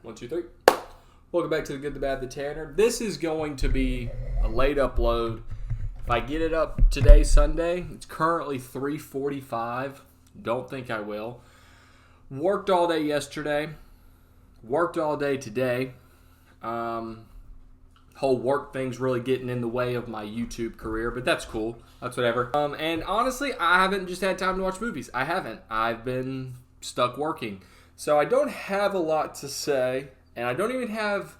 1, 2, 3. Welcome back to The Good, the Bad, the Tanner. This is going to be a late upload. If I get it up today, Sunday, it's currently 3:45. Don't think I will. Worked all day yesterday. Worked all day today. Whole work thing's really getting in the way of my YouTube career, but that's cool. That's whatever. And honestly, I haven't just had time to watch movies. I haven't. I've been stuck working. So I don't have a lot to say, and I don't even have...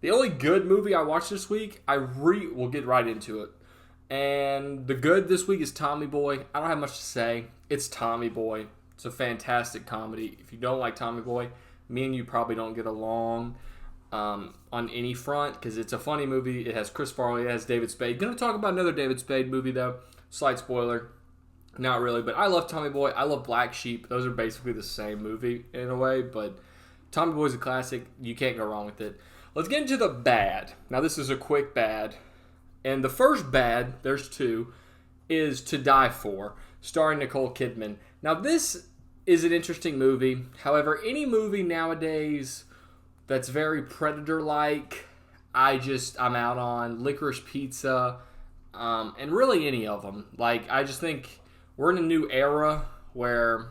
The only good movie I watched this week, we'll get right into it. And the good this week is Tommy Boy. I don't have much to say. It's Tommy Boy. It's a fantastic comedy. If you don't like Tommy Boy, me and you probably don't get along on any front, because it's a funny movie. It has Chris Farley, it has David Spade. Going to talk about another David Spade movie, though. Slight spoiler. Not really, but I love Tommy Boy. I love Black Sheep. Those are basically the same movie in a way, but Tommy Boy is a classic. You can't go wrong with it. Let's get into the bad. Now, this is a quick bad. And the first bad, there's two, is To Die For, starring Nicole Kidman. Now, this is an interesting movie. However, any movie nowadays that's very Predator-like, I'm out on. Licorice Pizza, and really any of them. Like, I just think we're in a new era where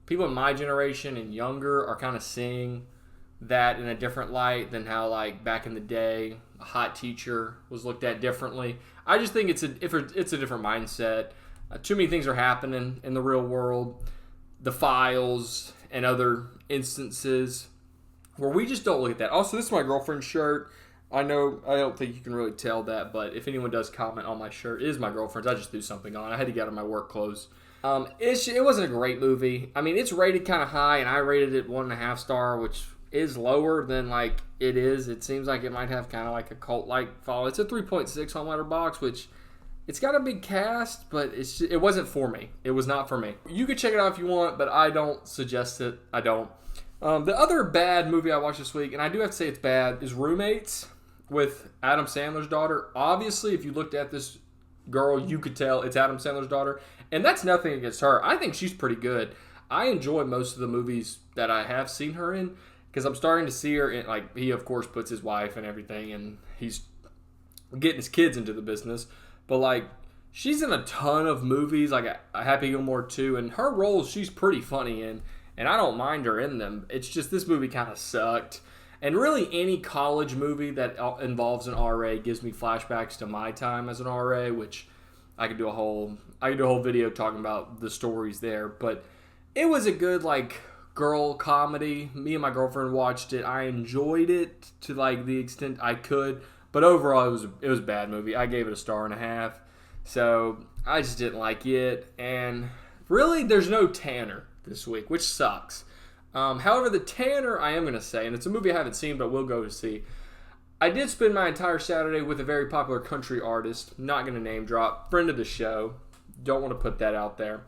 people in my generation and younger are kind of seeing that in a different light than how, like, back in the day, a hot teacher was looked at differently. I just think it's a different mindset. Too many things are happening in the real world. The Files and other instances where we just don't look at that. Also, this is my girlfriend's shirt. I know I don't think you can really tell that, but if anyone does comment on my shirt, it is my girlfriend's. I just threw something on. I had to get out of my work clothes. It wasn't a great movie. I mean, it's rated kind of high, and I rated it 1.5 star, which is lower than like it is. It seems like it might have kind of like a cult-like follow. It's a 3.6 on Letterboxd, which it's got a big cast, but it wasn't for me. It was not for me. You could check it out if you want, but I don't suggest it. I don't. The other bad movie I watched this week, and I do have to say it's bad, is Roommates with Adam Sandler's daughter. Obviously, if you looked at this girl, you could tell it's Adam Sandler's daughter, and that's nothing against her. I think she's pretty good. I enjoy most of the movies that I have seen her in, because I'm starting to see her in, like, he of course puts his wife and everything, and he's getting his kids into the business, but like, she's in a ton of movies, like a Happy Gilmore 2, and her roles she's pretty funny in, and I don't mind her in them. It's just this movie kind of sucked. And really, any college movie that involves an RA gives me flashbacks to my time as an RA, which I could do a whole video talking about the stories there. But it was a good, like, girl comedy. Me and my girlfriend watched it. I enjoyed it to, like, the extent I could. But overall, it was a bad movie. I gave it 1.5 stars. So I just didn't like it. And really, there's no Tanner this week, which sucks. However, the Tanner, I am going to say, and it's a movie I haven't seen but will go to see, I did spend my entire Saturday with a very popular country artist, not going to name drop, friend of the show, don't want to put that out there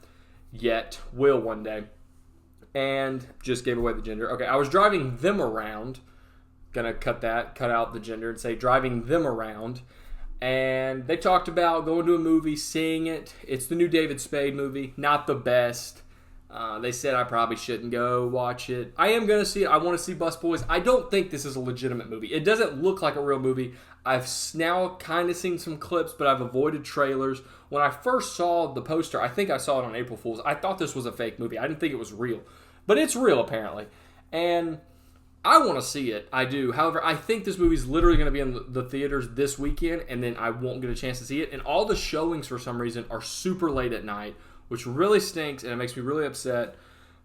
yet, will one day, and just gave away the gender. Okay, I was driving them around, going to cut out the gender and say driving them around, and they talked about going to a movie, seeing it. It's the new David Spade movie, not the best. They said I probably shouldn't go watch it. I am going to see it. I want to see Bus Boys. I don't think this is a legitimate movie. It doesn't look like a real movie. I've now kind of seen some clips, but I've avoided trailers. When I first saw the poster, I think I saw it on April Fool's. I thought this was a fake movie. I didn't think it was real. But it's real, apparently. And I want to see it. I do. However, I think this movie is literally going to be in the theaters this weekend, and then I won't get a chance to see it. And all the showings, for some reason, are super late at night, which really stinks, and it makes me really upset.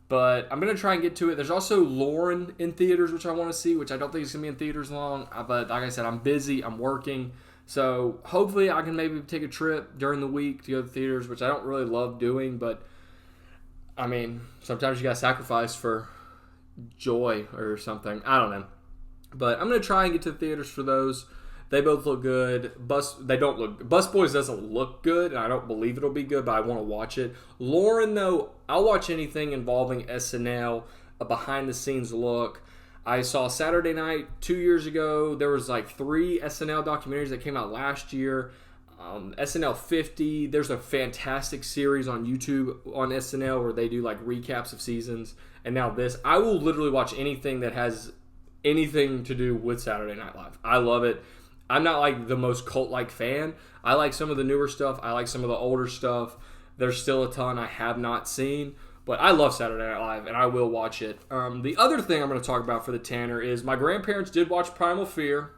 But I'm going to try and get to it. There's also Lauren in theaters, which I want to see, which I don't think is going to be in theaters long. But like I said, I'm busy. I'm working. So hopefully I can maybe take a trip during the week to go to the theaters, which I don't really love doing. But, I mean, sometimes you got to sacrifice for joy or something. I don't know. But I'm going to try and get to the theaters for those. They both look good. Bus Boys doesn't look good, and I don't believe it'll be good, but I want to watch it. Lauren, though, I'll watch anything involving SNL, a behind-the-scenes look. I saw Saturday Night 2 years ago. There was like 3 SNL documentaries that came out last year. SNL 50. There's a fantastic series on YouTube on SNL where they do like recaps of seasons. And now this. I will literally watch anything that has anything to do with Saturday Night Live. I love it. I'm not like the most cult-like fan. I like some of the newer stuff. I like some of the older stuff. There's still a ton I have not seen. But I love Saturday Night Live, and I will watch it. The other thing I'm going to talk about for the Tanner is my grandparents did watch Primal Fear.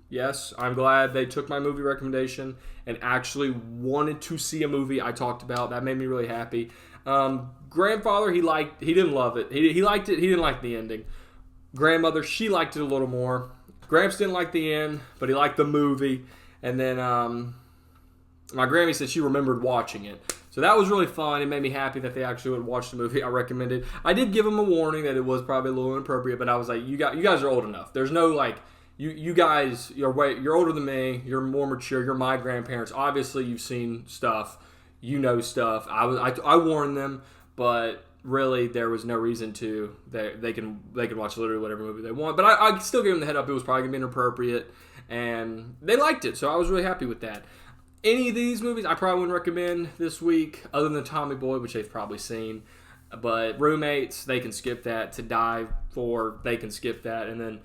Yes, I'm glad they took my movie recommendation and actually wanted to see a movie I talked about. That made me really happy. Grandfather, he didn't love it. He liked it. He didn't like the ending. Grandmother, she liked it a little more. Gramps didn't like the end, but he liked the movie. And then my Grammy said she remembered watching it. So that was really fun. It made me happy that they actually would watch the movie I recommended. I did give them a warning that it was probably a little inappropriate, but I was like, you guys are old enough. There's no like, you guys, you're older than me. You're more mature. You're my grandparents. Obviously, you've seen stuff. You know stuff. I warned them, but really there was no reason to. They can watch literally whatever movie they want. But I still gave them the head up. It was probably going to be inappropriate, and they liked it. So I was really happy with that. Any of these movies I probably wouldn't recommend this week, other than Tommy Boy, which they've probably seen. But Roommates, they can skip that. To Die For, they can skip that. And then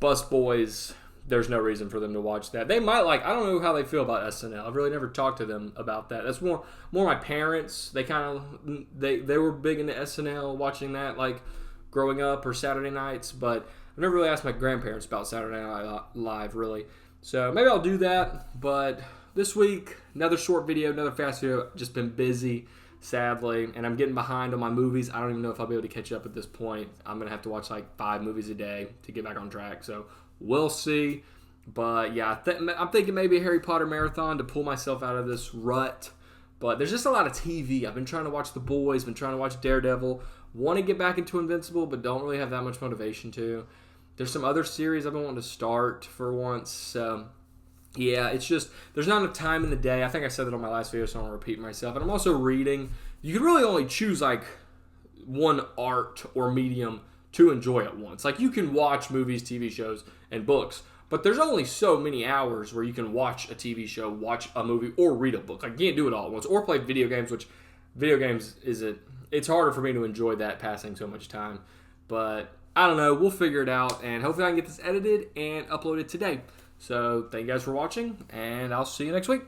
Bus Boys, there's no reason for them to watch that. They might like, I don't know how they feel about SNL. I've really never talked to them about that. That's more my parents. They kind of, they were big into SNL, watching that like growing up or Saturday nights. But I've never really asked my grandparents about Saturday Night Live, really. So maybe I'll do that, but this week, another short video, another fast video. Just been busy, sadly, and I'm getting behind on my movies. I don't even know if I'll be able to catch up at this point. I'm going to have to watch like 5 movies a day to get back on track, so we'll see. But yeah, I'm thinking maybe a Harry Potter marathon to pull myself out of this rut. But there's just a lot of TV. I've been trying to watch The Boys, been trying to watch Daredevil. Want to get back into Invincible, but don't really have that much motivation to. There's some other series I've been wanting to start for once, so yeah, it's just, there's not enough time in the day. I think I said that on my last video, so I don't want to repeat myself. And I'm also reading. You can really only choose like one art or medium to enjoy at once. Like you can watch movies, TV shows, and books, but there's only so many hours where you can watch a TV show, watch a movie, or read a book. Like you can't do it all at once. Or play video games, which video games it's harder for me to enjoy that passing so much time. But I don't know. We'll figure it out, and hopefully I can get this edited and uploaded today. So thank you guys for watching, and I'll see you next week.